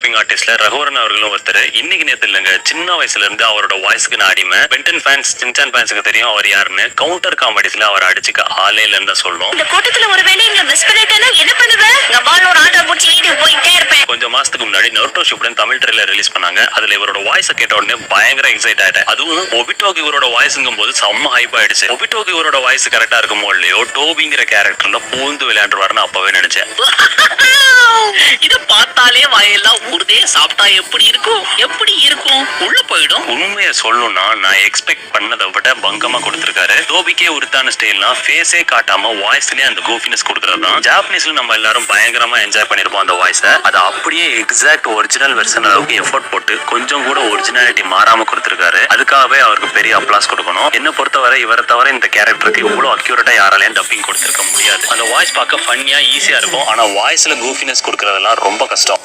Dubbing ஆர்டிஸ்ட்ல Raghuvaran அவர்களும் ஒருத்தர். இன்னைக்கு நேத்து இல்லங்க, சின்ன வயசுல இருந்து அவரோட வாய்ஸ்க்கு நான் அடிமை. பென்டன் ஃபேன்ஸ், சின்சான் ஃபேன்ஸுக்கு தெரியும் அவர் யாருன்னு. கவுண்டர் காமெடிஸ்ல அவர் அடிச்சுக்க ஆளே இல்லன்னு தான் சொல்லணும். இந்த கூட்டத்துல ஒருவேளை இங்க மிஸ் பண்ணிட்டேன்னா என்ன பண்ணுவேன்? நான் பாலோட ஆட்டோ புடிச்சு ஈடு போயிட்டே இருப்பேன். கொஞ்சம் மாசத்துக்கு முன்னாடி Naruto Shippuden Tamil trailer release பண்ணாங்க. அதுல இவரோட வாய்ஸ் கேட்ட உடனே பயங்கர எக்ஸைட் ஆயிட்டேன். அதுவும் ஒபிட்டோக்கு இவரோட வாய்ஸ்ங்கும் போது செம்ம ஹைப் ஆயிடுச்சு. ஒபிட்டோக்கு இவரோட வாய்ஸ் கரெக்டா இருக்குமோ இல்லையோ, டோபிங்கிற கேரக்டர்ல பூந்து விளையாண்டுருவாருன்னு அப்பவே நினைச்சேன். இத பார்த்தாலே வாயெல்லாம் ஊர்தே. சாப்பிட்டா எப்படி இருக்கும் உள்ள போயிடும். உண்மையை சொல்லணும்னா நான் எக்ஸ்பெக்ட் பண்ணதை விட பங்கமா கொடுத்திருக்காரு. டோபிக்கே உருத்தான ஸ்டைல்னா ஃபேஸே காட்டாம வாய்ஸ்லயே அந்த கோஃபினஸ் கொடுக்கறதுதான். ஜாப்பனீஸ்ல நம்ம எல்லாரும் பயங்கரமா என்ஜாய் பண்ணிருப்போம் அந்த வாய்ஸை. அது அப்படியே எக்ஸாக்ட் ஒரிஜினல் வெர்ஷன் அளவுக்கு எஃபோர்ட் போட்டு கொஞ்சம் கூட ஒரிஜினாலிட்டி மாறாம கொடுத்திருக்காரு. அதுக்காகவே அவருக்கு பெரிய அப்ளாஸ் கொடுக்கணும். என்ன பொறுத்தவரை இவரை தவிர இந்த கேரக்டருக்கு இவ்வளவு அக்யூரேட்டா யாராலையும் டப்பிங் கொடுத்திருக்க முடியாது. அந்த வாய்ஸ் பார்க்க ஃபன்னியா ஈஸியா இருக்கும். ஆனா வாய்ஸ்ல கூஃபினஸ் கொடுக்கறதெல்லாம் ரொம்ப கஷ்டம்.